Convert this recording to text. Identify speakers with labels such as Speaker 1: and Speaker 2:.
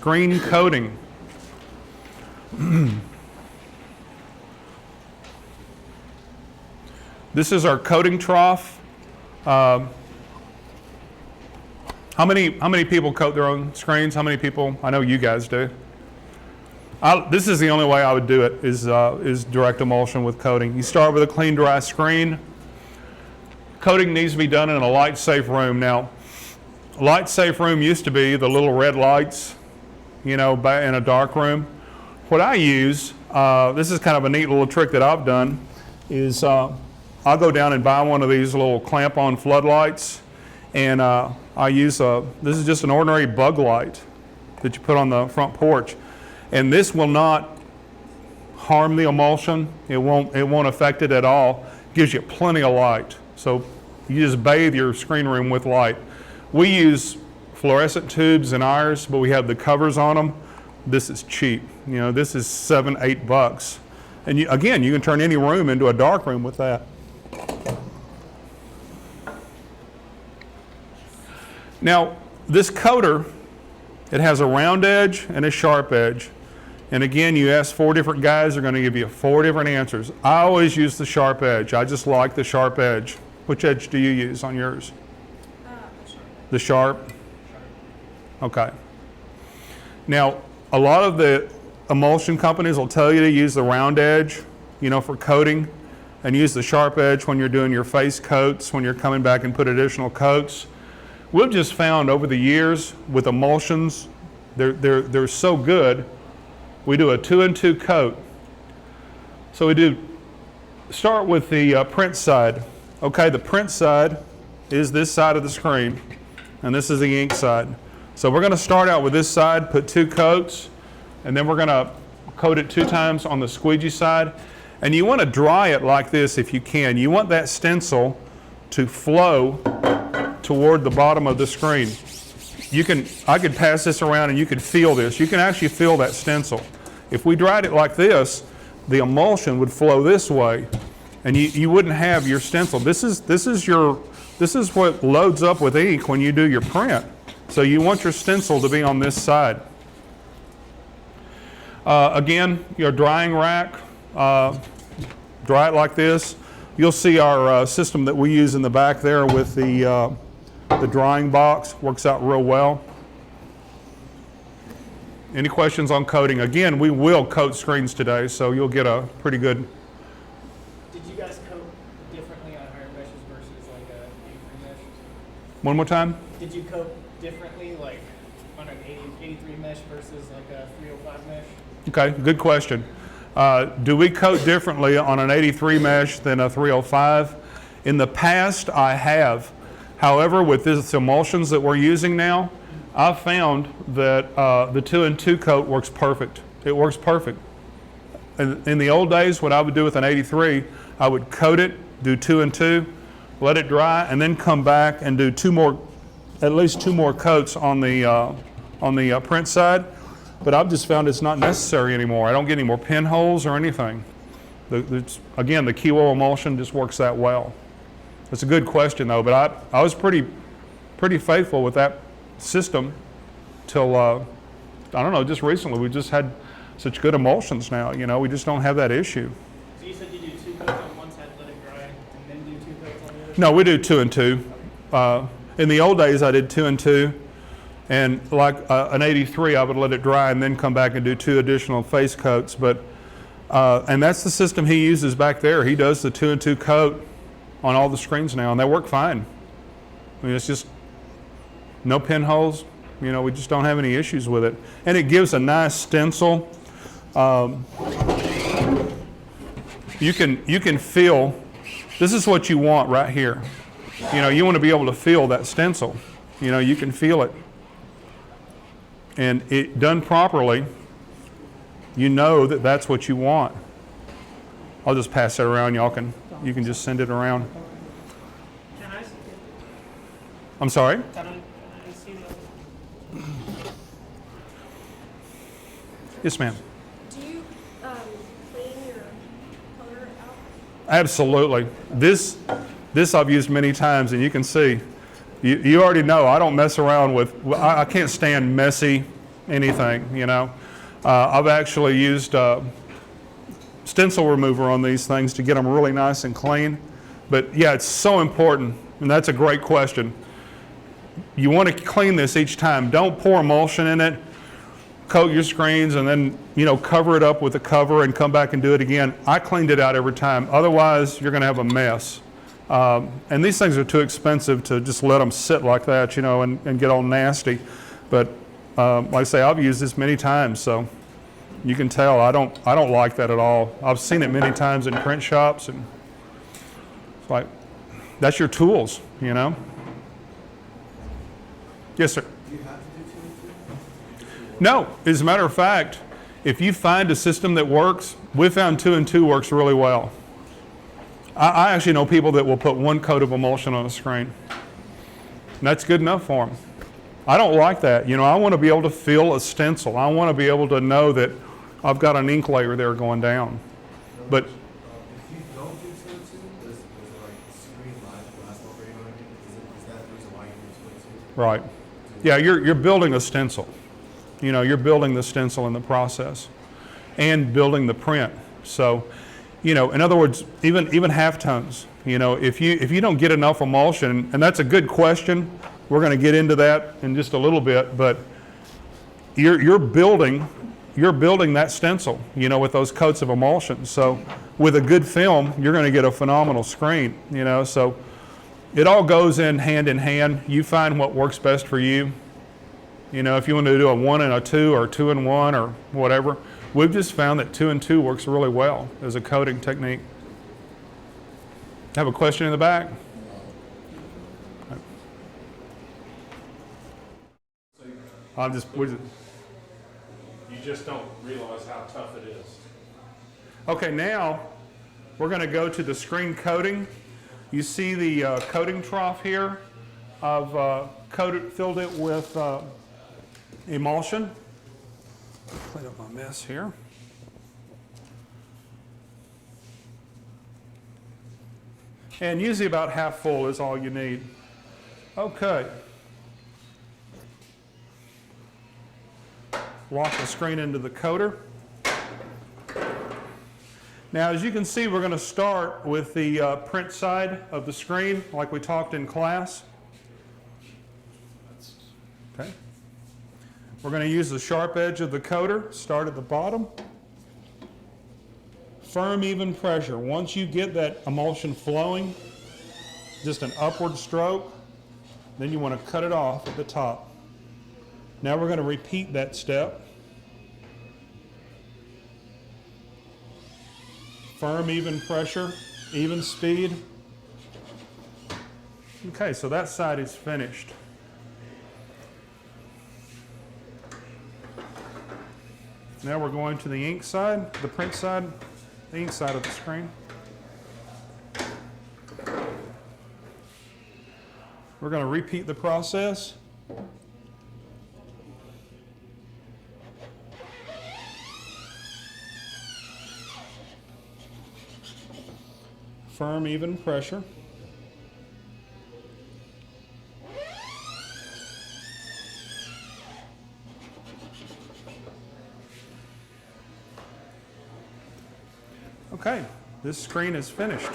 Speaker 1: screen coating. This is our coating trough. How many people coat their own screens? How many people? I know you guys do. This is the only way I would do it, is direct emulsion with coating. You start with a clean, dry screen. Coating needs to be done in a light safe room. Now, a light safe room used to be the little red lights, you know, in a dark room. What I use, this is kind of a neat little trick that I've done, is I'll go down and buy one of these little clamp-on floodlights, and I use this is just an ordinary bug light that you put on the front porch, and this will not harm the emulsion. It won't affect it at all. It gives you plenty of light. So you just bathe your screen room with light. We use fluorescent tubes in ours, but we have the covers on them. This is cheap. You know, this is $7, $8. And again, you can turn any room into a dark room with that. Now, this coater, it has a round edge and a sharp edge. And again, you ask 4 different guys, they're going to give you 4 different answers. I always use the sharp edge. I just like the sharp edge. Which edge do you use on yours? The sharp? Okay. Now, a lot of the emulsion companies will tell you to use the round edge, you know, for coating, and use the sharp edge when you're doing your face coats, when you're coming back and put additional coats. We've just found over the years with emulsions, they're so good. We do a 2-in-2 coat. So we start with the print side. Okay, the print side is this side of the screen, and this is the ink side. So we're going to start out with this side, put 2 coats, and then we're going to coat it 2 times on the squeegee side. And you want to dry it like this if you can. You want that stencil to flow toward the bottom of the screen. I could pass this around and you could feel this. You can actually feel that stencil. If we dried it like this, the emulsion would flow this way, and you wouldn't have your stencil. This is what loads up with ink when you do your print. So you want your stencil to be on this side. Again, your drying rack, dry it like this. You'll see our system that we use in the back there with the drying box. Works out real well. Any questions on coating? Again, we will coat screens today, so you'll get a pretty good.
Speaker 2: Did you guys coat differently on iron meshes versus like a 83 mesh?
Speaker 1: One more time?
Speaker 2: Did you coat differently, like on an 83 mesh versus like a 305 mesh?
Speaker 1: Okay, good question. Do we coat differently on an 83 mesh than a 305? In the past, I have. However, with these emulsions that we're using now, I've found that the 2-in-2 coat works perfect. It works perfect. In the old days, what I would do with an 83, I would coat it, do 2-in-2, let it dry, and then come back and do at least two more coats on the print side. But I've just found it's not necessary anymore. I don't get any more pinholes or anything. Again, the Kiwo emulsion just works that well. It's a good question though, but I was pretty faithful with that system till, I don't know, just recently. We just had such good emulsions now, you know, we just don't have that issue.
Speaker 2: So you said you do 2 coats on one side, let it dry, and then do 2 coats on the other?
Speaker 1: No, we do 2-in-2. In the old days, I did 2-in-2. And like an 83, I would let it dry and then come back and do 2 additional face coats. But and that's the system he uses back there. He does the 2-in-2 coat on all the screens now, and they work fine. I mean, it's just no pinholes. You know, we just don't have any issues with it. And it gives a nice stencil. You can feel, this is what you want right here. You know, you want to be able to feel that stencil. You know, you can feel it. And it done properly, you know that that's what you want. I'll just pass it around. You can just send it around.
Speaker 2: Can I see it?
Speaker 1: I'm sorry?
Speaker 2: Can I see it?
Speaker 1: Yes, ma'am.
Speaker 3: Do you clean your coater out?
Speaker 1: Absolutely. This I've used many times, and you can see. You already know I don't mess around with. I can't stand messy, anything, you know. I've actually used stencil remover on these things to get them really nice and clean. But yeah, it's so important, and that's a great question. You want to clean this each time. Don't pour emulsion in it, coat your screens, and then, you know, cover it up with a cover and come back and do it again. I cleaned it out every time. Otherwise, you're going to have a mess. And these things are too expensive to just let them sit like that, you know, and get all nasty. But like I say, I've used this many times, so you can tell I don't like that at all. I've seen it many times in print shops, and it's like, that's your tools, you know. Yes, sir.
Speaker 4: Do you have to do 2 and 2?
Speaker 1: No, as a matter of fact, if you find a system that works, we found 2 and 2 works really well. I actually know people that will put 1 coat of emulsion on a screen. And that's good enough for them. I don't like that. You know, I want to be able to feel a stencil. I want to be able to know that I've got an ink layer there going down. But
Speaker 4: If you don't do 2 and 2, does like the screen last longer? You know what I mean? Is that the reason why you do 2 and 2?
Speaker 1: right. Yeah, you're building a stencil. You know, you're building the stencil in the process and building the print. So, you know, in other words, even halftones, you know, if you don't get enough emulsion, and that's a good question, we're going to get into that in just a little bit, but you're building that stencil, you know, with those coats of emulsion. So with a good film, you're going to get a phenomenal screen, you know. So it all goes in hand. You find what works best for you. You know, if you want to do a 1 and a 2 or 2 and 1 or whatever, we've just found that 2 and 2 works really well as a coating technique. Have a question in the back? You just don't realize how tough it is. Okay, now we're going to go to the screen coating. You see the coating trough here. I've filled it with emulsion. Clean up my mess here. And usually about half full is all you need. Okay. Lock the screen into the coater. Now, as you can see, we're going to start with the print side of the screen, like we talked in class. Okay. We're going to use the sharp edge of the coater, start at the bottom. Firm, even pressure. Once you get that emulsion flowing, just an upward stroke, then you want to cut it off at the top. Now we're going to repeat that step. Firm, even pressure, even speed. Okay, so that side is finished. Now we're going to the ink side, the print side, the ink side of the screen. We're going to repeat the process. Firm, even pressure. Okay, this screen is finished.